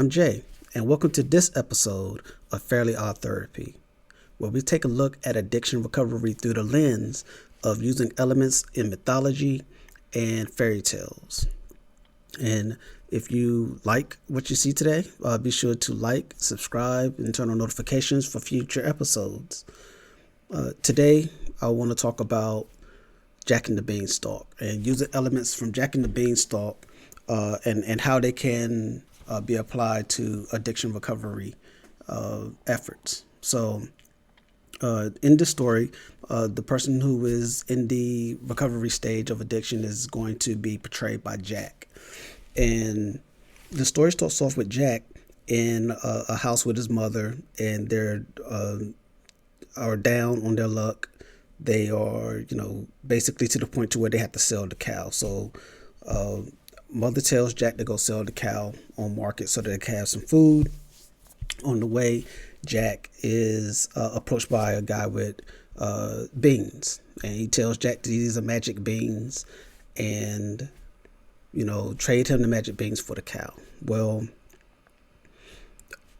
I'm Jay, and welcome to this episode of Fairly Odd Therapy, where we take a look at addiction recovery through the lens of using elements in mythology and fairy tales. And if you like what you see today, be sure to like, subscribe, and turn on notifications for future episodes. Today, I want to talk about Jack and the Beanstalk and using elements from Jack and the Beanstalk and how they can be applied to addiction recovery efforts. So in this story, the person who is in the recovery stage of addiction is going to be portrayed by Jack. And the story starts off with Jack in a house with his mother, and they're are down on their luck. They are, basically to the point to where they have to sell the cow. So mother tells Jack to go sell the cow on market so that they can have some food. On the way, Jack is approached by a guy with beans, and he tells Jack that these are magic beans and, trade him the magic beans for the cow. Well,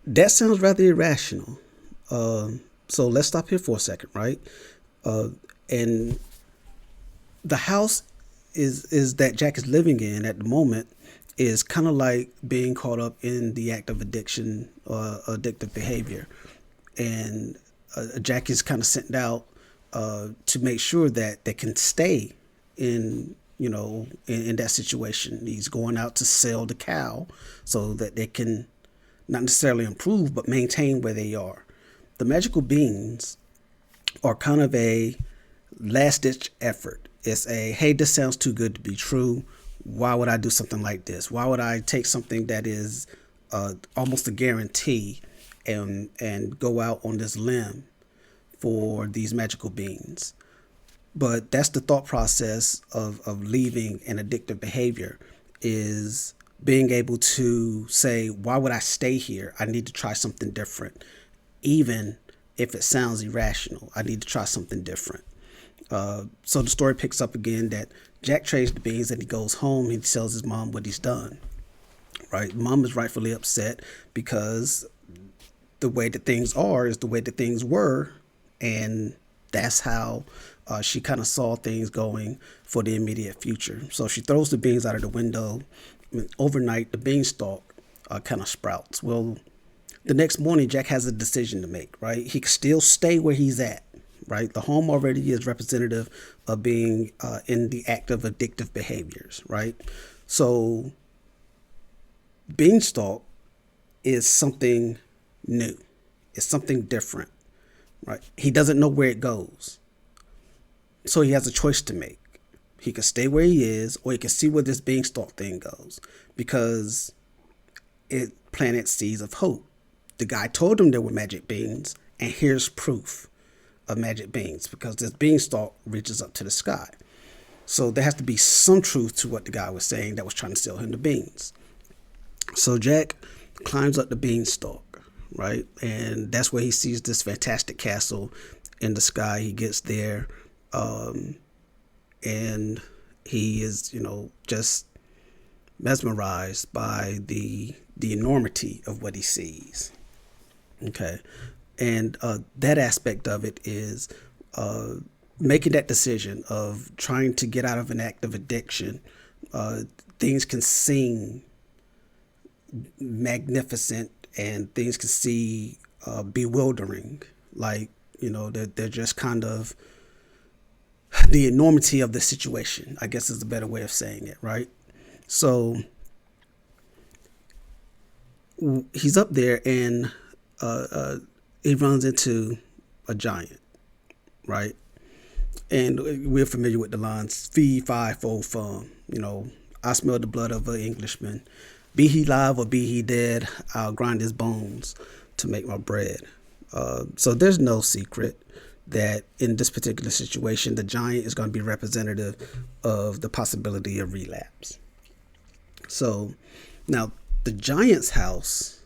that sounds rather irrational. So let's stop here for a second, right? And the house is that Jack is living in at the moment is kind of like being caught up in the act of addiction or addictive behavior. And Jack is kind of sent out to make sure that they can stay in that situation. He's going out to sell the cow so that they can not necessarily improve, but maintain where they are. The magical beans are kind of a last ditch effort. It's a, hey, this sounds too good to be true. Why would I do something like this? Why would I take something that is almost a guarantee and go out on this limb for these magical beans? But that's the thought process of leaving an addictive behavior, is being able to say, why would I stay here? I need to try something different. Even if it sounds irrational, I need to try something different. So the story picks up again that Jack trades the beans and he goes home. He tells his mom what he's done. Right? Mom is rightfully upset because the way that things are is the way that things were. And that's how she kind of saw things going for the immediate future. So she throws the beans out of the window. And overnight, the beanstalk kind of sprouts. Well, the next morning, Jack has a decision to make, right? He can still stay where he's at, right? The home already is representative of being in the act of addictive behaviors, right? So Beanstalk is something new. It's something different, right? He doesn't know where it goes. So he has a choice to make. He can stay where he is, or he can see where this Beanstalk thing goes, because it planted seeds of hope. The guy told him there were magic beans, and here's proof of magic beans, because this beanstalk reaches up to the sky. So there has to be some truth to what the guy was saying that was trying to sell him the beans. So Jack climbs up the beanstalk, right? And that's where he sees this fantastic castle in the sky. He gets there, and he is, just mesmerized by the enormity of what he sees. Okay. And that aspect of it is making that decision of trying to get out of an act of addiction. Things can seem magnificent and things can seem bewildering. Like, they're just kind of the enormity of the situation, I guess is a better way of saying it, right? So he's up there and he runs into a giant, right? And we're familiar with the lines, fee, fi, fo, fum. I smell the blood of an Englishman. Be he live or be he dead, I'll grind his bones to make my bread. So there's no secret that in this particular situation, the giant is going to be representative of the possibility of relapse. So now the giant's house,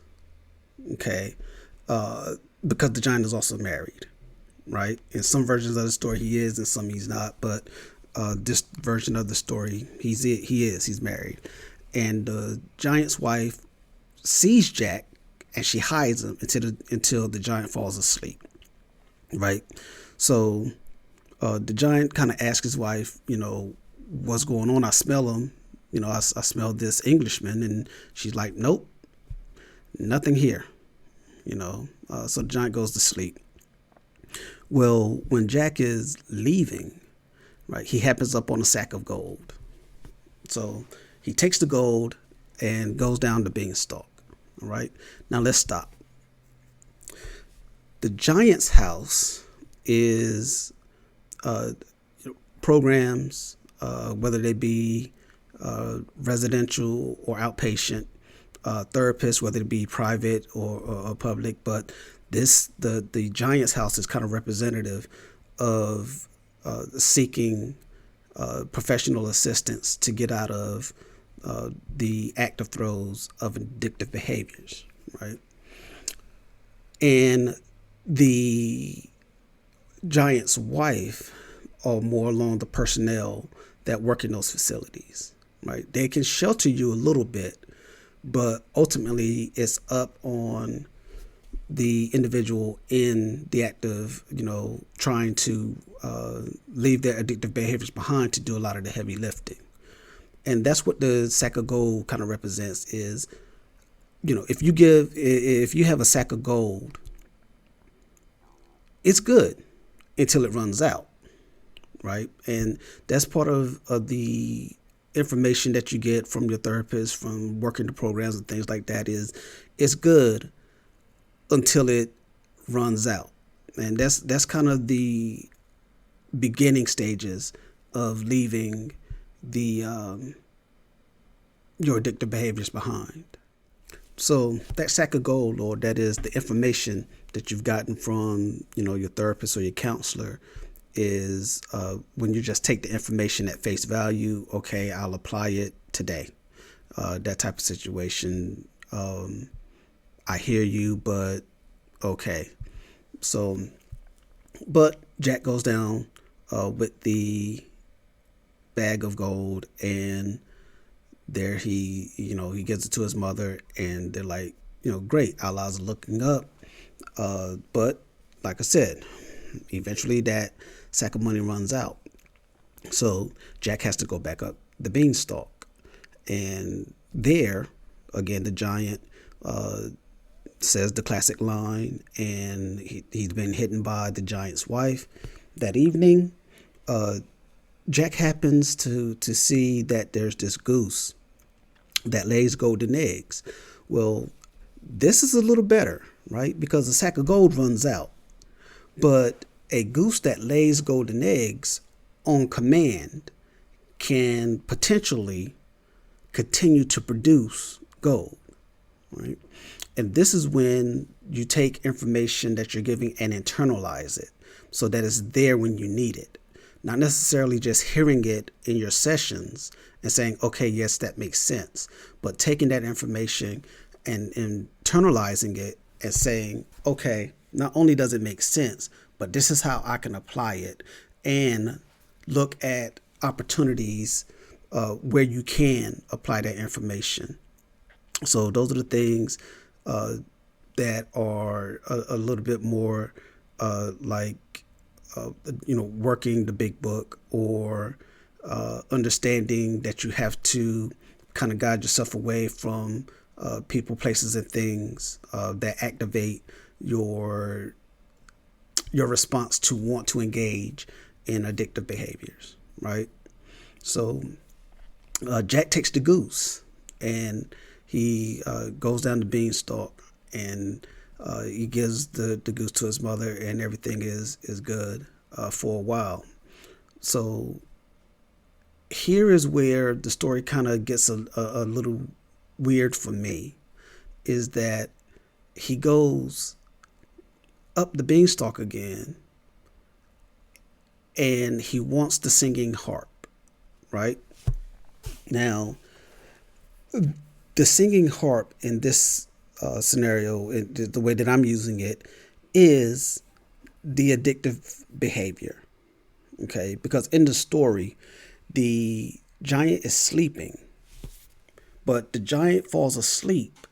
okay, because the giant is also married, right? In some versions of the story he is, and some he's not. But this version of the story, he's married, and the giant's wife sees Jack and she hides him until the giant falls asleep, right? So the giant kind of asks his wife, what's going on? I smell him. I smell this Englishman, and she's like, nope, nothing here. So the giant goes to sleep. Well, when Jack is leaving, right, he happens up on a sack of gold. So he takes the gold and goes down to Beanstalk. All right. Now let's stop. The giant's house is programs, whether they be residential or outpatient, therapists, whether it be private or public. But the giant's house is kind of representative of seeking professional assistance to get out of the active throes of addictive behaviors, right? And the giant's wife are more along the personnel that work in those facilities, right? They can shelter you a little bit, but ultimately it's up on the individual in the act of, trying to leave their addictive behaviors behind to do a lot of the heavy lifting. And that's what the sack of gold kind of represents is, if you have a sack of gold, it's good until it runs out, right? And that's part of the information that you get from your therapist, from working the programs and things like that is it's good until it runs out. And that's kind of the beginning stages of leaving the your addictive behaviors behind. So that sack of gold, or that is the information that you've gotten from your therapist or your counselor, is when you just take the information at face value. Okay, I'll apply it today. That type of situation. I hear you, but okay. So, but Jack goes down with the bag of gold, and there he gives it to his mother, and they're like, great, Allah's looking up. But like I said, eventually that sack of money runs out. So Jack has to go back up the Beanstalk, and there again the giant says the classic line, and he's been hidden by the giant's wife. That evening, Jack happens to see that there's this goose that lays golden eggs. Well, this is a little better, right? Because the sack of gold runs out. But a goose that lays golden eggs on command can potentially continue to produce gold, right? And this is when you take information that you're giving and internalize it so that it's there when you need it. Not necessarily just hearing it in your sessions and saying, okay, yes, that makes sense. But taking that information and internalizing it and saying, okay, not only does it make sense, but this is how I can apply it, and look at opportunities where you can apply that information. So those are the things that are a little bit more like working the big book, or understanding that you have to kind of guide yourself away from people, places, and things that activate your response to want to engage in addictive behaviors, right? So Jack takes the goose, and he goes down the Beanstalk, and he gives the goose to his mother, and everything is good for a while. So here is where the story kind of gets a little weird for me, is that he goes up the Beanstalk again, and he wants the singing harp, right? Now, the singing harp in this scenario, the way that I'm using it, is the addictive behavior, okay? Because in the story, the giant is sleeping, but the giant falls asleep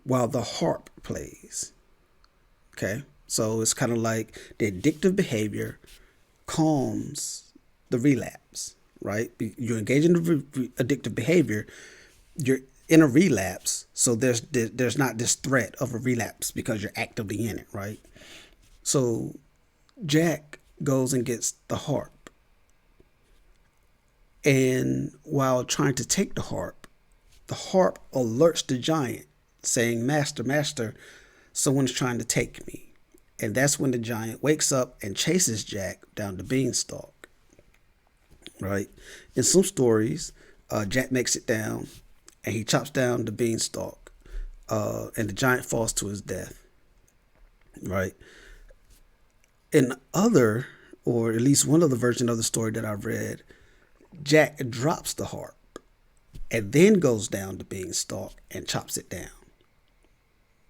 while the harp plays. Okay, so it's kind of like the addictive behavior calms the relapse, right? You're engaging in the addictive behavior, you're in a relapse, so there's not this threat of a relapse because you're actively in it, right? So Jack goes and gets the harp, and while trying to take the harp alerts the giant, saying, "Master, master, someone's trying to take me." And that's when the giant wakes up and chases Jack down the beanstalk, right? In some stories, Jack makes it down and he chops down the beanstalk, and the giant falls to his death, right? In other, or at least one other version of the story that I've read, Jack drops the harp and then goes down the beanstalk and chops it down.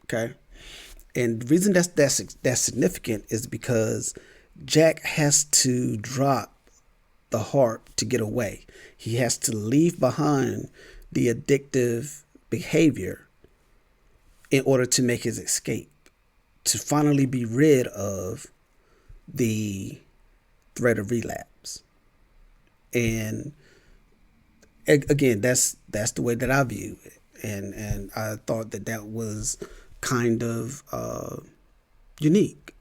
Okay? And the reason that's significant is because Jack has to drop the harp to get away. He has to leave behind the addictive behavior in order to make his escape, to finally be rid of the threat of relapse. And again, that's the way that I view it, and I thought that was kind of unique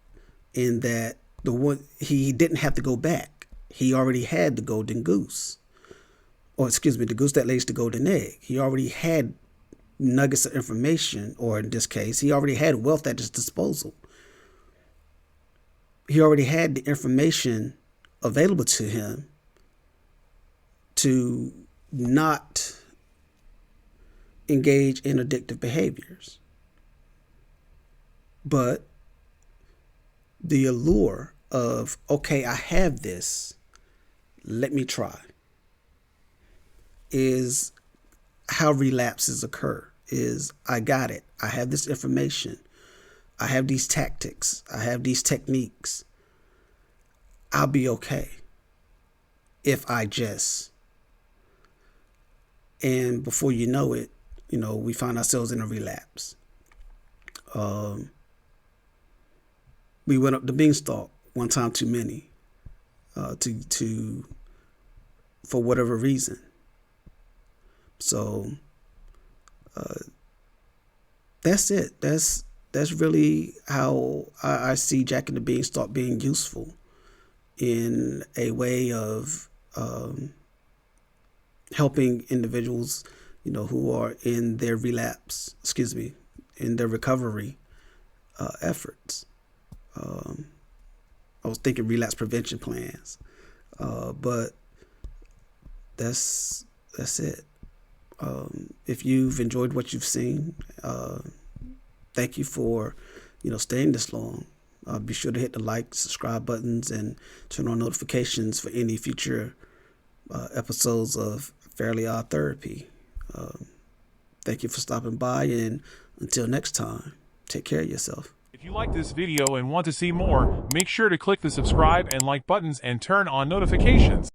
in that the one he didn't have to go back. He already had the golden goose, or excuse me, the goose that lays the golden egg. He already had nuggets of information, or in this case, he already had wealth at his disposal. He already had the information available to him to not engage in addictive behaviors. But the allure of, okay, I have this, let me try, is how relapses occur. Is I got it. I have this information. I have these tactics. I have these techniques. I'll be okay if I just. And before you know it, we find ourselves in a relapse. We went up the beanstalk one time too many, to for whatever reason. So that's it. That's really how I see Jack and the Beanstalk being useful in a way of helping individuals, who are in their relapse, in their recovery efforts. I was thinking relapse prevention plans, but that's it. If you've enjoyed what you've seen, thank you for, staying this long. Be sure to hit the like, subscribe buttons, and turn on notifications for any future episodes of Fairly Odd Therapy. Thank you for stopping by, and until next time, take care of yourself. If you like this video and want to see more, make sure to click the subscribe and like buttons and turn on notifications.